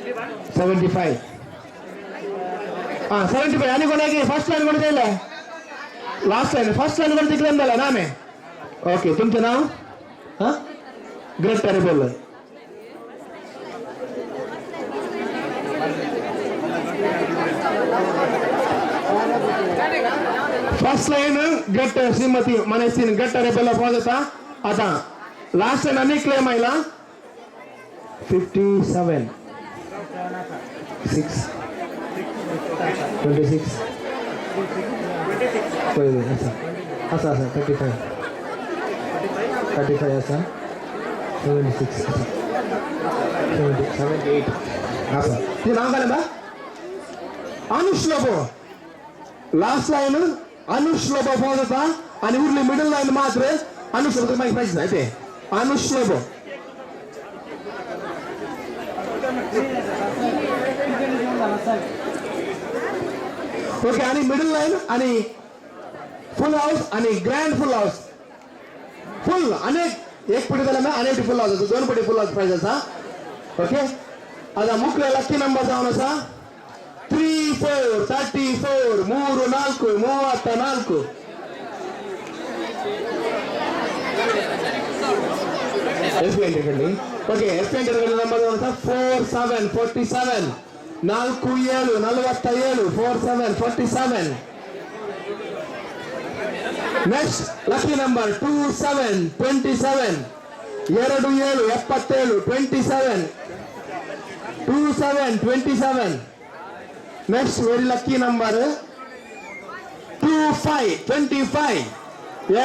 75. 75. आणि कोणाची first line कोणी दिलं? Last line. फर्स्ट लाईन कोणी तिकडे दिला नाम आहे. ओके, तुमचं नाव? हा, ग्रेट टेरेबल. फर्स्ट लाईन गट श्रीमती मनेसिन गट टेरेबल ಹೋಗುತ್ತಾ आता लास्ट लाईन अनेक क्लेम आयला 57 6 26 असा 35 असा 76 78 असं ते नाव काय बा? अनुश्लोभो. लास्ट लाईन अनुश्लोभ होता आणि उरली मिडल लाईन मात्र अनुश्लोभ माहिती पाहिजे नाही ते अनुश्लोभ. ओके, आणि मिडल लाईन आणि फुल हाऊस आणि ग्रँड फुल हाऊस. फुल अनेक एक पटी त्याला अनेक फुल हाऊस 2 पटी फुल हाऊस पाहिजे असा. ओके, आता मुख्य लक्की नंबर जाऊन असा 3 4 34 3 4 34. ಓಕೆ, ಎಸ್ಪೆಂಟ್ number 4 7 47 4 7 47 4 7 47. Next lucky number 2 7 27 2 7 77 27 2 7 27. Next very lucky number 2 5 25 2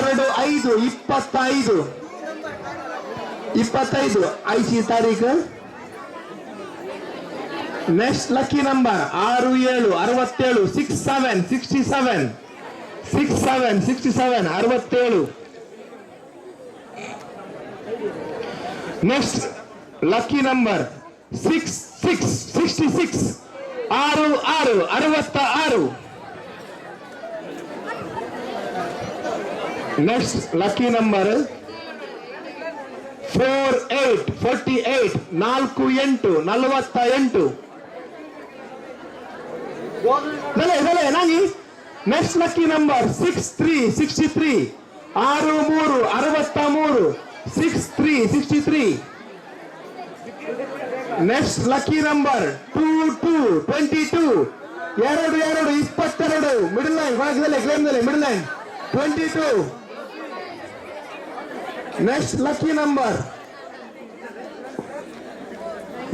5 25 ಐಸಿ ತಾರೀಕು. Next lucky number 6 7 67 6 7 67 6 7 67 67. Next lucky number 6 6 66 6 6 66. Next lucky number 4 8 48 4 8 48. ನಾನಿ next lucky number 6 3 63 6 3 63 6 3 63. Next lucky number 2 2 22 2 2 22 middle line ಭಾಗದಲ್ಲಿ ಕ್ಲೇಮ್ದಲ್ಲಿ middle line 22. Next lucky number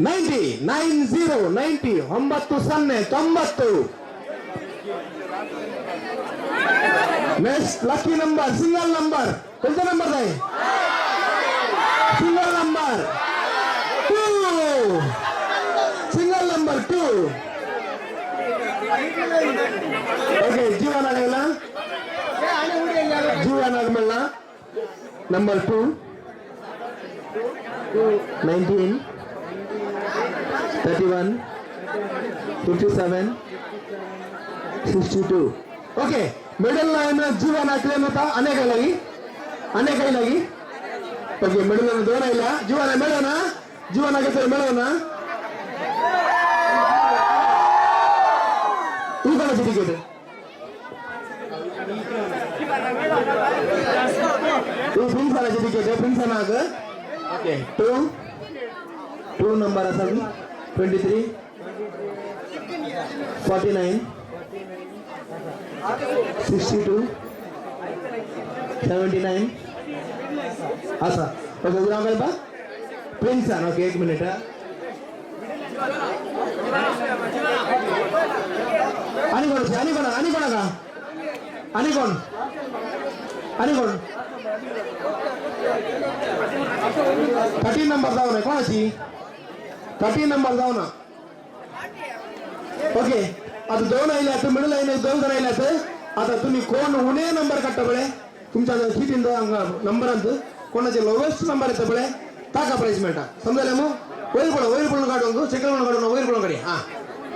90 90 90 90. Next lucky number single number कोणता number आहे? Single number 2. Single number 2. Okay, जीवन आलेला number 2 19 31 57 62. Okay, middle line जीवन claim होता अनेक लगी. ओके, मिडल लाईन 2 आयला जीवन मिळव ना मिळव ना तू कोणाची तिकीट तू प्रिन्साची तिकीट प्रिन्सा नाग. ओके, 2 नंबर असा 23 49 62 79 असा. ओके, नाव काय बा? प्रिन्सा. Okay, 1 minute. आणि कोण 13 नंबर जाऊ ना कोणाची 13 नंबर जाऊ ना. ओके, आता 2 आयल्यात मिडल लाईन 2 जण आयल्यात. आता तुम्ही कोण उणे नंबर काढता बळे तुमच्या किती नंबर कोणाचे लोवेस्ट नंबर येतं बळे ताका प्राइस मिळता समजायला. मग वैर पडून काढू सेकंड काढू वैर पडून काढी. हा,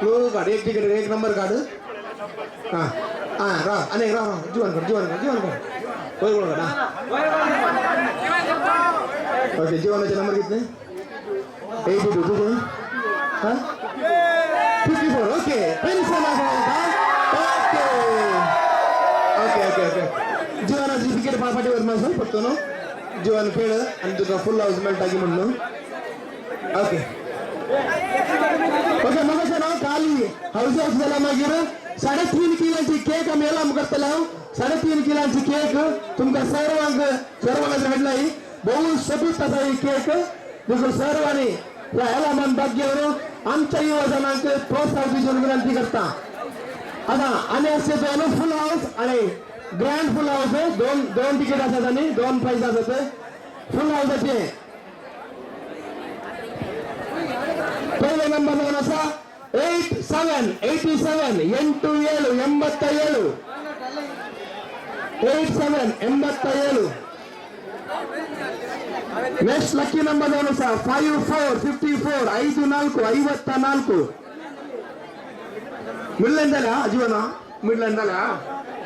लो काढ 1 तिकीट 1 नंबर काढ. हा रा अनेक रा जीवन कर वैर पडून काढ. ओके, जीवनाचे नंबर किती 82 तुझे. हा ಸ್ವಲ್ಪ ಹೊತ್ತು ಜೀವನ ಕೇಳು ಅಂತ ಫುಲ್ ಹೌಸ್ ಮೆಲ್ಟ್ ಆಗಿ ಮಣ್ಣು ओके ओके मग सर खाली हाऊस हाऊस झाला मागीर 3.5 किलोची केक आम्ही याला करतलो 3.5 किलोची केक तुमका सर्वांक हाडलाय बहु सोबीत असा ही केक देखील सर्वांनी याला मन भाग्यवर आमच्या युवजनांक प्रोत्साहन दिवची विनंती करता आता आणि असे दोन फुल हाऊस आणि ग्रँड फुल हाऊस दोन तिकीट असतात आणि 2 प्राइस असतात फुल हाऊसचे पहले नंबर वन असा 87 नेक्स्ट लकी नंबर वन असा 54 54 मिडलैंड जीवन मिडलैंड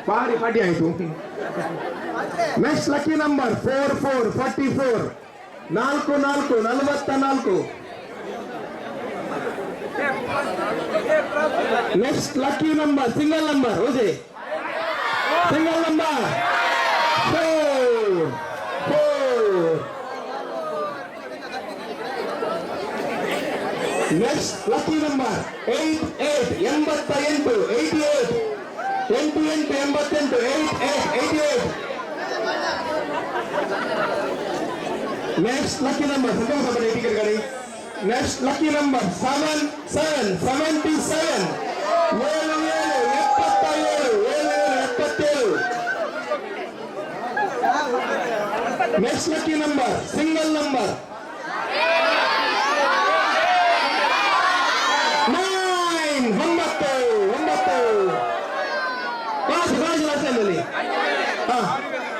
भारी पार्टी आहे तू next lucky number 44 44 44 next lucky number single number हो जे single number 4 next lucky number 88 next lucky number ticket गाड़ी next lucky number 77 next lucky number single number 9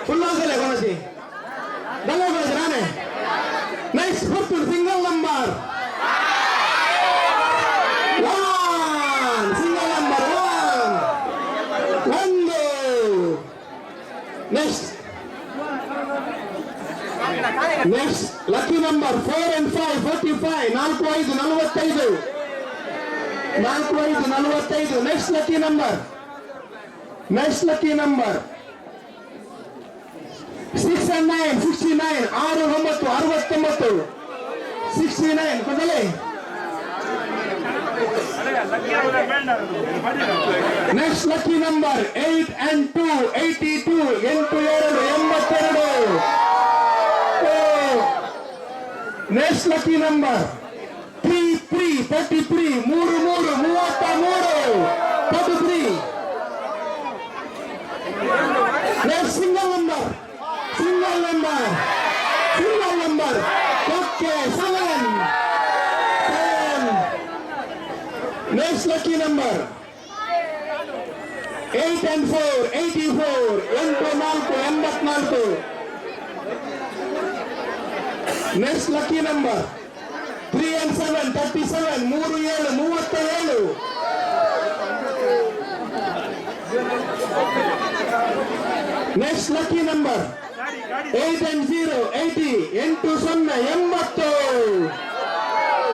full कोणाची राणे next fortune single number 1 single number 1 next lucky number 4 and 5 45 45 next lucky number 6 and 9 69 69 ಕೊಡಲೇ next lucky number 8 and 2 82 next lucky number 3 33 33 next single number okay 7 next lucky number 8 and 4 84 next lucky number 3 and 7 37 next lucky number 8 and 0 80 80